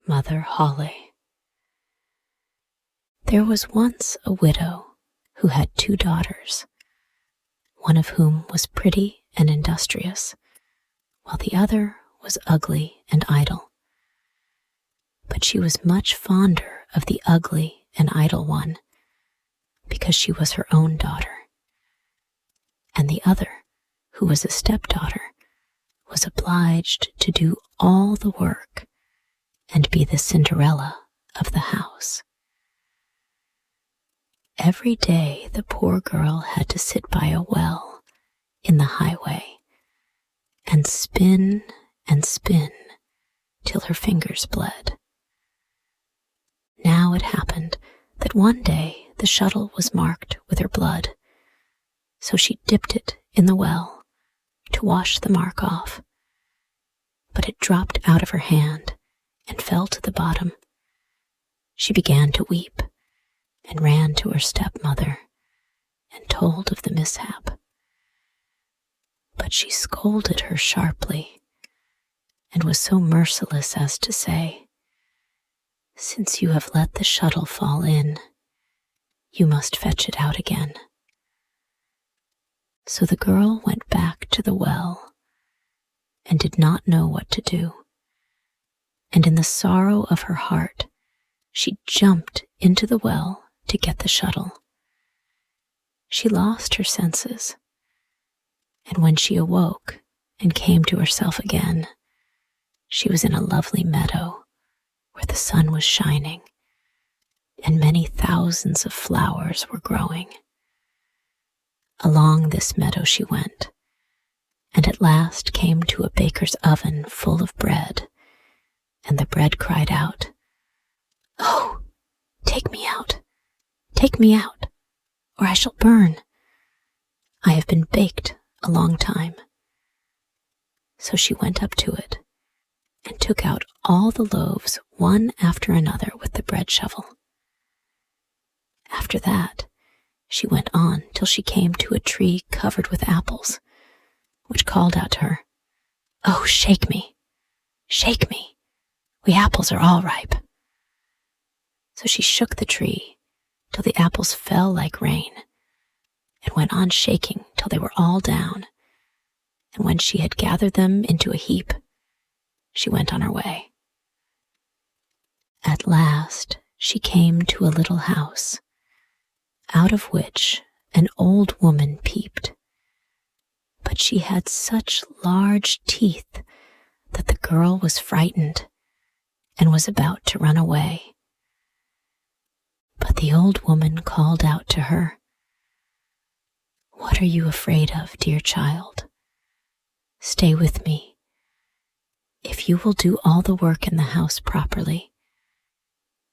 Mother HOLLE. There was once a widow who had 2 daughters, one of whom was pretty and industrious, while the other was ugly and idle. But she was much fonder of the ugly and idle one, because she was her own daughter. And the other, who was a stepdaughter, was obliged to do all the work and be the Cinderella of the house. Every day the poor girl had to sit by a well in the highway and spin till her fingers bled. Now it happened that one day the shuttle was marked with her blood, so she dipped it in the well to wash the mark off, but it dropped out of her hand and fell to the bottom. She began to weep and ran to her stepmother and told of the mishap. But she scolded her sharply and was so merciless as to say, "Since you have let the shuttle fall in, you must fetch it out again." So the girl went back to the well and did not know what to do. And in the sorrow of her heart, she jumped into the well to get the shuttle. She lost her senses, and when she awoke and came to herself again, she was in a lovely meadow where the sun was shining and many thousands of flowers were growing. Along this meadow she went, and at last came to a baker's oven full of bread, and the bread cried out, "Oh, take me out, or I shall burn. I have been baked a long time." So she went up to it and took out all the loaves one after another with the bread shovel. After that, she went on till she came to a tree covered with apples, which called out to her, "Oh, shake me, we apples are all ripe." So she shook the tree till the apples fell like rain, and went on shaking till they were all down, and when she had gathered them into a heap, she went on her way. At last she came to a little house, out of which an old woman peeped, but she had such large teeth that the girl was frightened and was about to run away. But the old woman called out to her, "What are you afraid of, dear child? Stay with me. If you will do all the work in the house properly,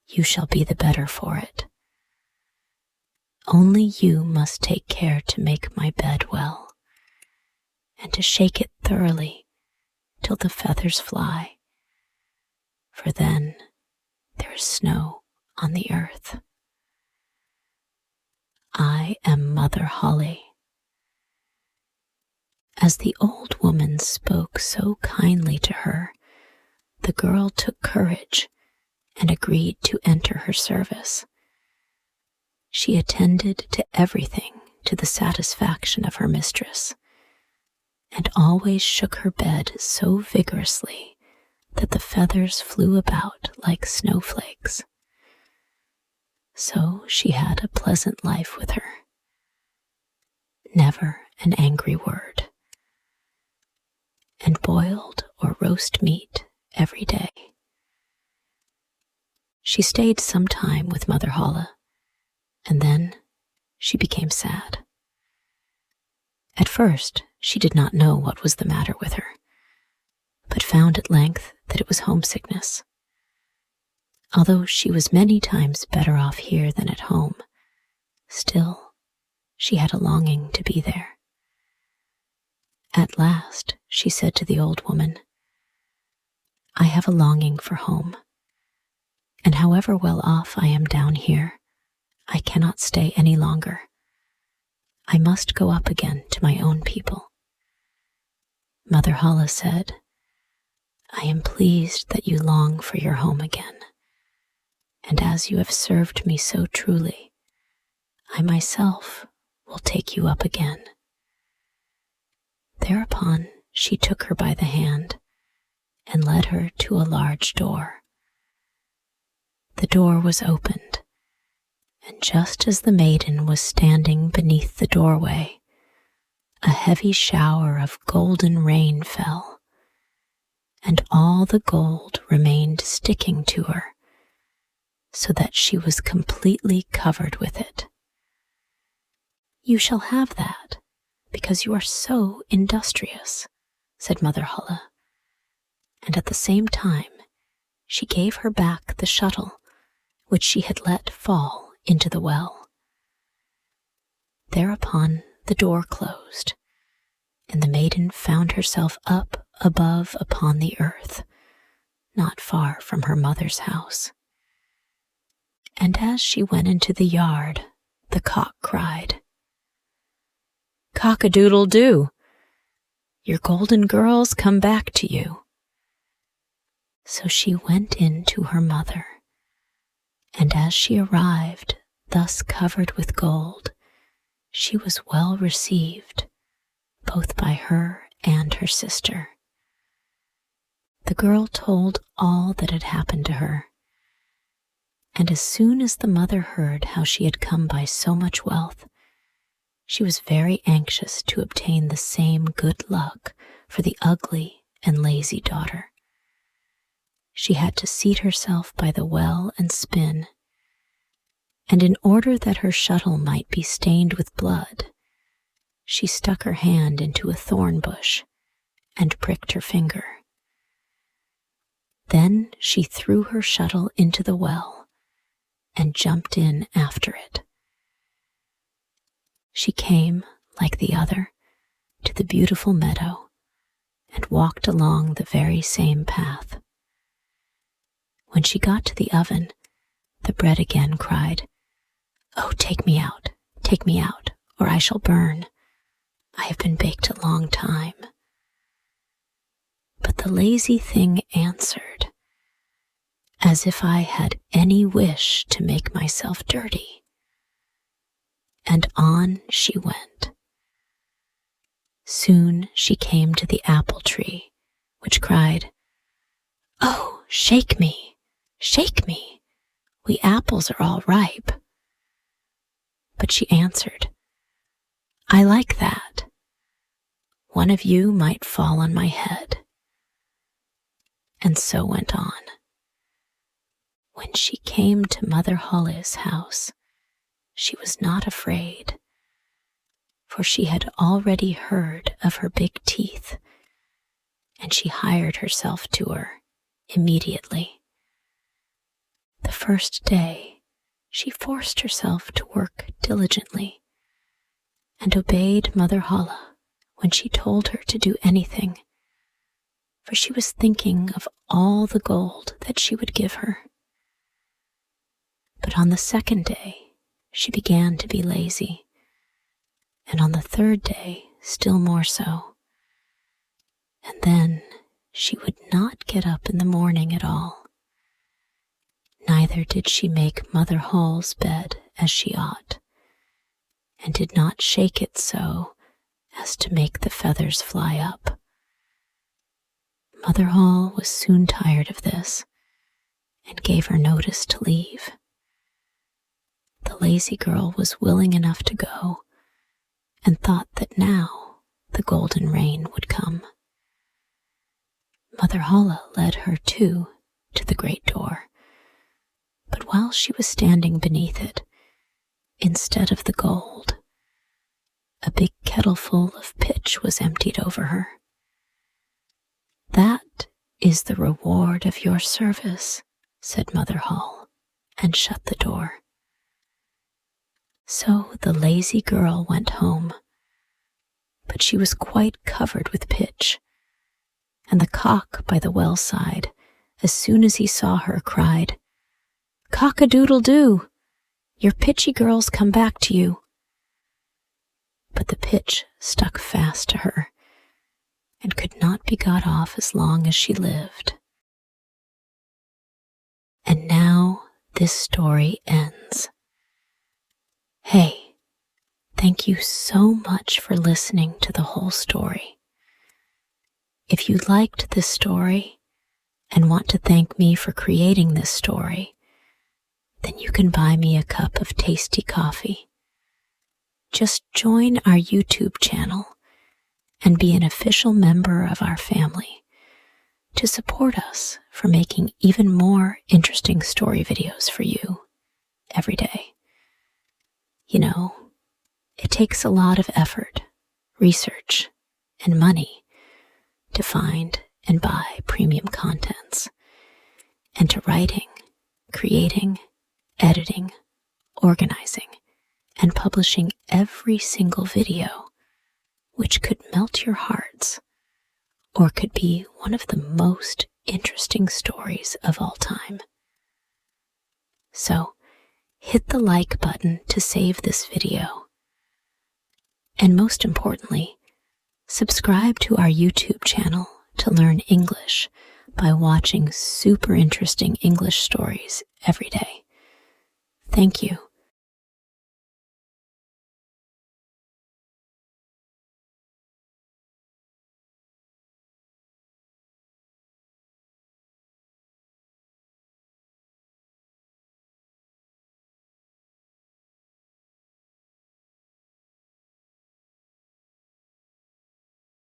you shall be the better for it. Only you must take care to make my bed well, and to shake it thoroughly till the feathers fly, for then there is snow on the earth. I am Mother HOLLE." As the old woman spoke so kindly to her, the girl took courage and agreed to enter her service. She attended to everything to the satisfaction of her mistress, and always shook her bed so vigorously that the feathers flew about like snowflakes. So she had a pleasant life with her. Never an angry word, and boiled or roast meat every day. She stayed some time with Mother HOLLE, and then she became sad. At first she did not know what was the matter with her, but found at length that it was homesickness. Although she was many times better off here than at home, still she had a longing to be there. At last she said to the old woman, "I have a longing for home, and however well off I am down here, I cannot stay any longer. I must go up again to my own people." Mother HOLLE said, I am pleased that you long for your home again, and as you have served me so truly, I myself will take you up again." Thereupon she took her by the hand and led her to a large door. The door was opened, and just as the maiden was standing beneath the doorway, a heavy shower of golden rain fell, and all the gold remained sticking to her, so that she was completely covered with it. "You shall have that, because you are so industrious," said Mother Holle, and at the same time she gave her back the shuttle which she had let fall into the well. Thereupon the door closed, and the maiden found herself up above upon the earth, not far from her mother's house. And as she went into the yard, the cock cried, "Cock-a-doodle-doo! Your golden girls come back to you." So she went in to her mother, and as she arrived, thus covered with gold, she was well received, both by her and her sister. The girl told all that had happened to her, and as soon as the mother heard how she had come by so much wealth, she was very anxious to obtain the same good luck for the ugly and lazy daughter. She had to seat herself by the well and spin, and in order that her shuttle might be stained with blood, she stuck her hand into a thorn bush and pricked her finger. Then she threw her shuttle into the well and jumped in after it. She came, like the other, to the beautiful meadow and walked along the very same path. When she got to the oven, the bread again cried, "Oh, take me out, or I shall burn. I have been baked a long time." But the lazy thing answered, "As if I had any wish to make myself dirty." And on she went. Soon she came to the apple tree, which cried, "Oh, shake me, we apples are all ripe." But she answered, "I like that. One of you might fall on my head." And so went on. When she came to Mother Holle's house, she was not afraid, for she had already heard of her big teeth, and she hired herself to her immediately. The first day, she forced herself to work diligently and obeyed Mother Holle when she told her to do anything, for she was thinking of all the gold that she would give her. But on the second day, she began to be lazy, and on the third day, still more so. And then she would not get up in the morning at all. Neither did she make Mother Holle's bed as she ought, and did not shake it so as to make the feathers fly up. Mother Holle was soon tired of this, and gave her notice to leave. The lazy girl was willing enough to go, and thought that now the golden rain would come. Mother Holle led her too to the great door, but while she was standing beneath it, instead of the gold, a big kettleful of pitch was emptied over her. "That is the reward of your service," said Mother Holle, and shut the door. So the lazy girl went home, but she was quite covered with pitch, and the cock by the well side, as soon as he saw her, cried, "Cock-a-doodle-doo! Your pitchy girls come back to you." But the pitch stuck fast to her, and could not be got off as long as she lived. And now this story ends. Hey, thank you so much for listening to the whole story. If you liked this story and want to thank me for creating this story, then you can buy me a cup of tasty coffee. Just join our YouTube channel and be an official member of our family to support us for making even more interesting story videos for you every day. You know, it takes a lot of effort, research, and money to find and buy premium contents, and to writing, creating, editing, organizing, and publishing every single video, which could melt your hearts or could be one of the most interesting stories of all time. So, hit the like button to save this video. And most importantly, subscribe to our YouTube channel to learn English by watching super interesting English stories every day. Thank you.